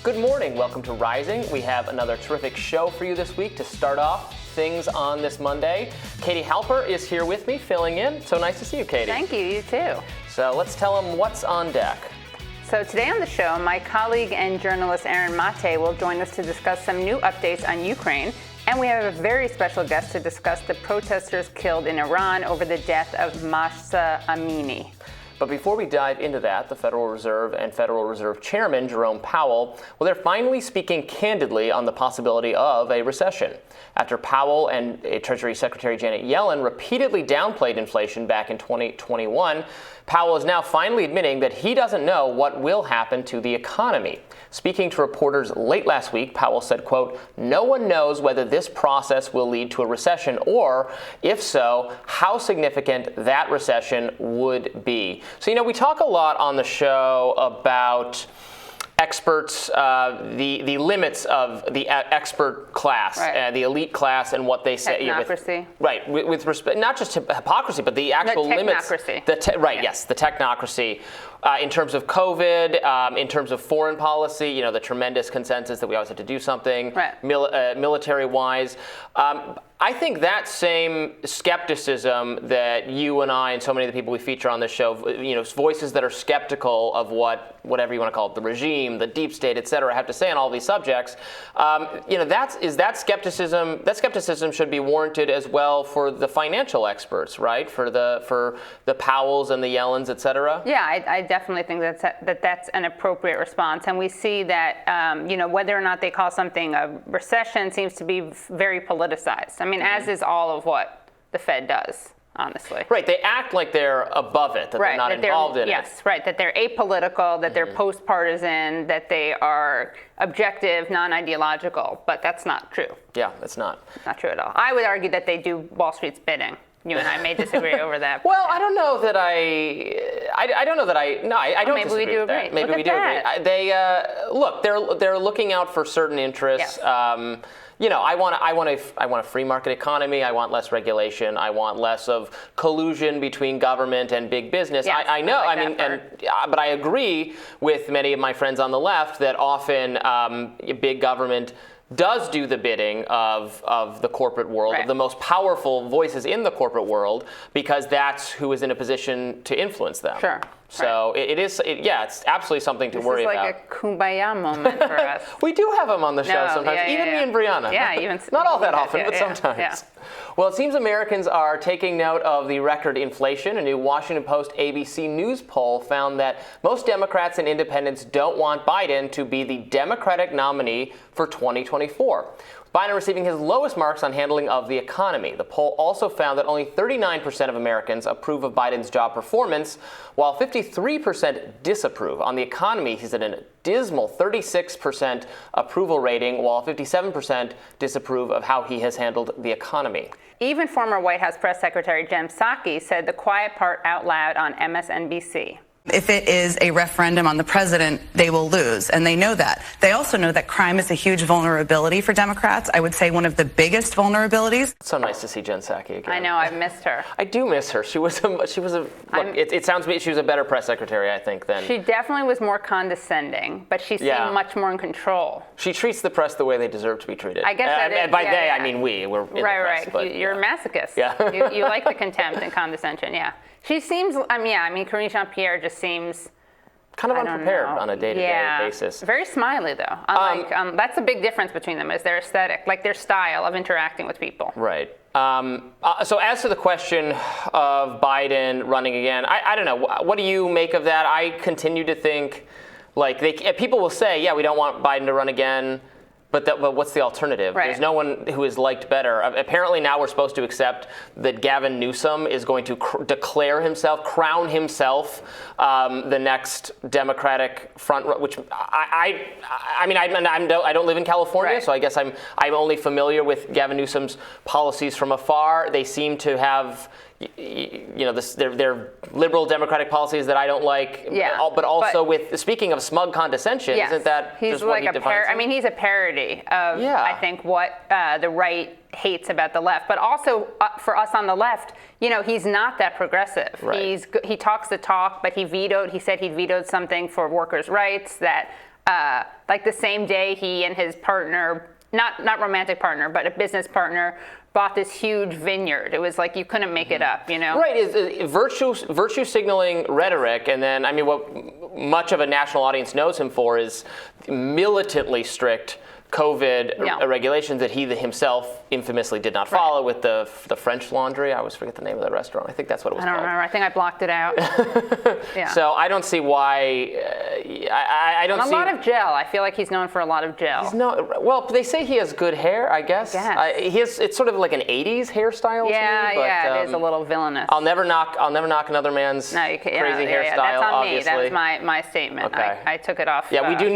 Good morning. Welcome to Rising. We have another terrific show for you this week to start off things on this Monday. Katie Halper is here with me, filling in. So nice to see you, Katie. Thank you. You too. So let's tell them what's on deck. So today on the show, my colleague and journalist Aaron Mate will join us to discuss some new updates on Ukraine. And we have a very special guest to discuss the protesters killed in Iran over the death of Mahsa Amini. But before we dive into that, the Federal Reserve and Federal Reserve Chairman Jerome Powell, well, they're finally speaking candidly on the possibility of a recession. After Powell and Treasury Secretary Janet Yellen repeatedly downplayed inflation back in 2021, Powell is now finally admitting that he doesn't know what will happen to the economy. Speaking to reporters late last week, Powell said, quote, "No one knows whether this process will lead to a recession or, if so, how significant that recession would be." So, we talk a lot on the show about experts, the limits of the expert class, right. The elite class, and what they say. Technocracy. With respect, not just to hypocrisy, but the actual limits. Technocracy. Yes, the technocracy. In terms of COVID, in terms of foreign policy, the tremendous consensus that we always have to do something, right. Military-wise. I think that same skepticism that you and I and so many of the people we feature on this show, voices that are skeptical of whatever you want to call it, the regime, the deep state, et cetera, have to say on all these subjects, that skepticism should be warranted as well for the financial experts, right? For the Powells and the Yellens, et cetera. Yeah, I definitely think that's an appropriate response. And we see that, whether or not they call something a recession seems to be very politicized. I mean, as is all of what the Fed does, honestly. Right, they act like they're above it, that they're not involved in it. Yes, right, that they're apolitical, that they're post-partisan, that they are objective, non-ideological, but that's not true. Yeah, that's not. Not true at all. I would argue that they do Wall Street's bidding. You and I may disagree over that. Well, I don't know that I don't maybe we do agree. That. Maybe we do agree. They're looking out for certain interests. Yes. I want a free market economy. I want less regulation. I want less of collusion between government and big business. Yes, I know. Like but I agree with many of my friends on the left that often big government does do the bidding of the corporate world, right. of the most powerful voices in the corporate world, because that's who is in a position to influence them. Sure. So right. It's absolutely something to worry about. This is like a kumbaya moment for us. We do have them on the show sometimes, even me and Brianna. Yeah, even not all that often, but sometimes. Yeah. Well, it seems Americans are taking note of the record inflation. A new Washington Post ABC News poll found that most Democrats and independents don't want Biden to be the Democratic nominee for 2024. Biden receiving his lowest marks on handling of the economy. The poll also found that only 39% of Americans approve of Biden's job performance, while 53% disapprove. On the economy, he's at a dismal 36% approval rating, while 57% disapprove of how he has handled the economy. Even former White House Press Secretary Jen Psaki said the quiet part out loud on MSNBC. If it is a referendum on the president, they will lose, and they know that. They also know that crime is a huge vulnerability for Democrats. I would say one of the biggest vulnerabilities. It's so nice to see Jen Psaki again. I know, I've missed her. I do miss her. She was it sounds to me she was a better press secretary, I think, than. She definitely was more condescending, but she seemed much more in control. She treats the press the way they deserve to be treated. I guess that is. And by they, I mean we. We're in the press, but, You're a masochist. Yeah. you like the contempt and condescension, yeah. She seems, Karine Jean-Pierre just seems kind of unprepared on a day-to-day basis. Very smiley, though. Unlike, that's a big difference between them, is their aesthetic, like their style of interacting with people. Right. So as to the question of Biden running again, I don't know. What do you make of that? I continue to think, people will say, yeah, we don't want Biden to run again. But what's the alternative? Right. There's no one who is liked better. Apparently now we're supposed to accept that Gavin Newsom is going to crown himself the next Democratic front, which I don't live in California, right. So I guess I'm only familiar with Gavin Newsom's policies from afar. They seem to have they're liberal Democratic policies that I don't like. Yeah, but also with speaking of smug condescension, yes, isn't that he's just like what he defines? he's a parody of I think what the right hates about the left, but also for us on the left, he's not that progressive. Right. He talks the talk, but he said he vetoed something for workers' rights that like the same day he and his partner, not romantic partner, but a business partner, bought this huge vineyard. It was like you couldn't make it up, you know? Right, is virtue signaling rhetoric, and then, I mean, what much of a national audience knows him for is militantly strict COVID regulations that he himself infamously did not follow with the French Laundry. I always forget the name of that restaurant. I think that's what it was called. I don't remember. I think I blocked it out. Yeah. So I don't see why. I don't see. A lot of gel. I feel like he's known for a lot of gel. Well, they say he has good hair, I guess. It's sort of like an 80s hairstyle to me. But, it is a little villainous. I'll never knock another man's crazy hairstyle. That's on obviously. me. That was my statement. Okay. I took it off. Yeah, we do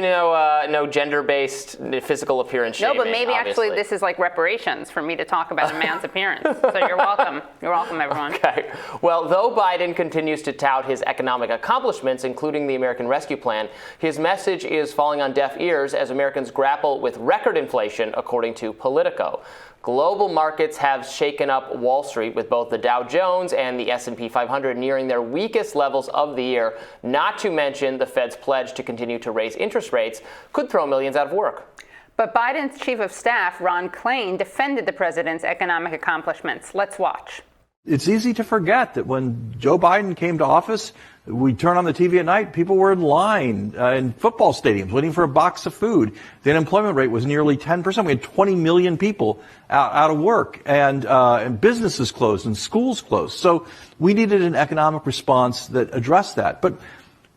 know no gender-based physical appearance shaming. No, but maybe obviously. actually this is like reparations for me to talk about a man's appearance. So you're welcome. You're welcome, everyone. Okay. Well, though Biden continues to tout his economic accomplishments, including the American Rescue Plan, his message is falling on deaf ears as Americans grapple with record inflation, according to Politico. Global markets have shaken up Wall Street, with both the Dow Jones and the S&P 500 nearing their weakest levels of the year, not to mention the Fed's pledge to continue to raise interest rates could throw millions out of work. But Biden's chief of staff, Ron Klain, defended the president's economic accomplishments. Let's watch. It's easy to forget that when Joe Biden came to office, we turn on the TV at night, people were in line in football stadiums waiting for a box of food. The unemployment rate was nearly 10%. We had 20 million people out of work, and businesses closed and schools closed. So we needed an economic response that addressed that. But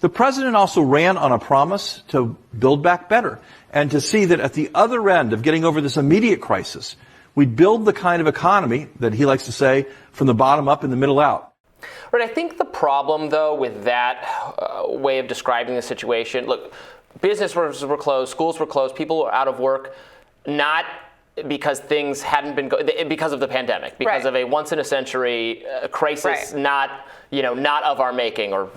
the president also ran on a promise to build back better and to see that at the other end of getting over this immediate crisis, we'd build the kind of economy that he likes to say from the bottom up and the middle out. Right. I think the problem, though, with that way of describing the situation, look, businesses were closed, schools were closed, people were out of work, not because things hadn't been because of the pandemic, because of a once in a century crisis, not of our making, or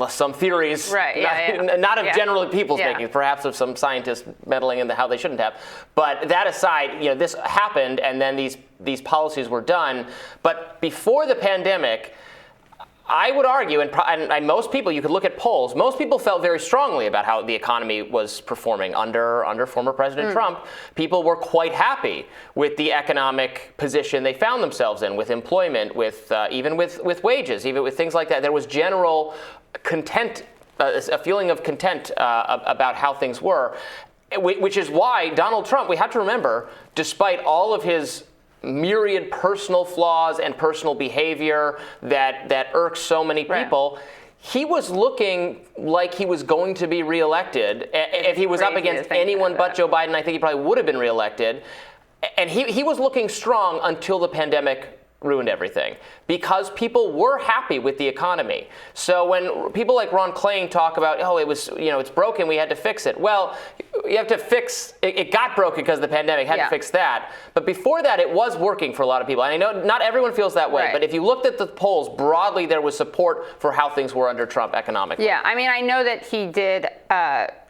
some theories, not of generally people's making, perhaps of some scientists meddling in how they shouldn't have. But that aside, this happened, and then these policies were done. But before the pandemic, I would argue, and most people, you could look at polls, most people felt very strongly about how the economy was performing under former President Trump. People were quite happy with the economic position they found themselves in, with employment, even with wages, even with things like that. There was general content, a feeling of content about how things were, which is why Donald Trump, we have to remember, despite all of his myriad personal flaws and personal behavior that irks so many people, he was looking like he was going to be reelected. If he was up against anyone but Joe Biden, I think he probably would have been reelected. And he was looking strong until the pandemic ruined everything, because people were happy with the economy. So when people like Ron Klain talk about, it was, it's broken, we had to fix it. Well, you have to fix it. It got broken because of the pandemic, had to fix that. But before that, it was working for a lot of people. And I know not everyone feels that way, but if you looked at the polls broadly, there was support for how things were under Trump economically. Yeah, I mean, I know that he did.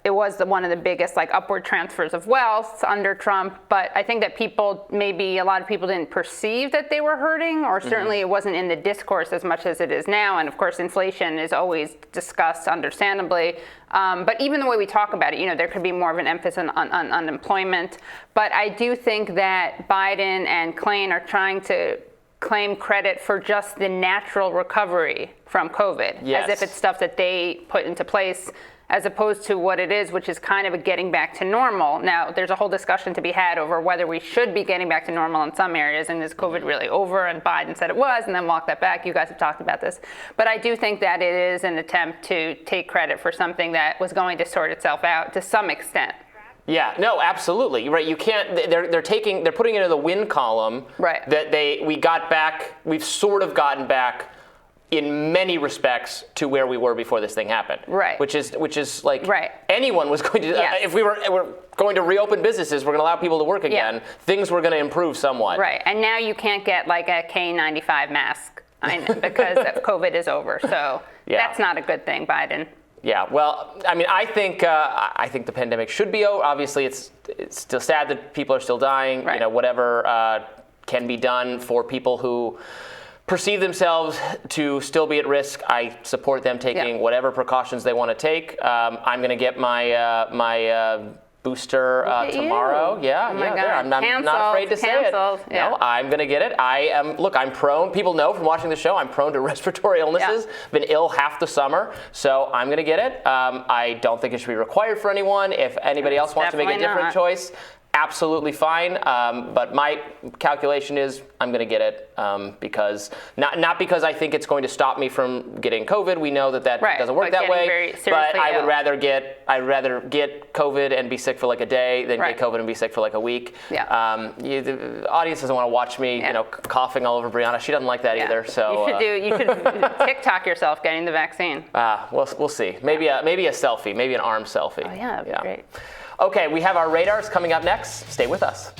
It was one of the biggest upward transfers of wealth under Trump, but I think that a lot of people didn't perceive that they were hurting, or certainly it wasn't in the discourse as much as it is now. And of course, inflation is always discussed, understandably. But even the way we talk about it, there could be more of an emphasis on unemployment. But I do think that Biden and Klain are trying to claim credit for just the natural recovery from COVID, as if it's stuff that they put into place, as opposed to what it is, which is kind of a getting back to normal. Now, there's a whole discussion to be had over whether we should be getting back to normal in some areas, and is COVID really over? And Biden said it was, and then walked that back. You guys have talked about this. But I do think that it is an attempt to take credit for something that was going to sort itself out to some extent. Yeah, no, absolutely. Right. You can't, they're putting it in the win column. Right. That we've sort of gotten back in many respects to where we were before this thing happened. Right. Which is like anyone was going to, if we're going to reopen businesses, we're going to allow people to work again, things were going to improve somewhat. Right. And now you can't get a K95 mask because COVID is over. So that's not a good thing, Biden. Yeah, well, I mean, I think the pandemic should be over. Obviously, it's still sad that people are still dying. Whatever can be done for people who perceive themselves to still be at risk, I support them taking whatever precautions they want to take. I'm going to get my booster tomorrow. Yeah, there. I'm not afraid to say it. Yeah. No, I'm going to get it. I'm prone, people know from watching the show, I'm prone to respiratory illnesses. Been ill half the summer, so I'm going to get it. I don't think it should be required for anyone. If anybody else wants to make a different choice, absolutely fine. But my calculation is I'm going to get it because not because I think it's going to stop me from getting COVID. We know that doesn't work that way. But I would rather get COVID and be sick for like a day than get COVID and be sick for like a week. Yeah. The audience doesn't want to watch me, coughing all over Brianna. She doesn't like that either. So you should TikTok yourself getting the vaccine. We'll see. Maybe a selfie, maybe an arm selfie. Oh yeah, that'd be great. Okay, we have our radars coming up next. Stay with us.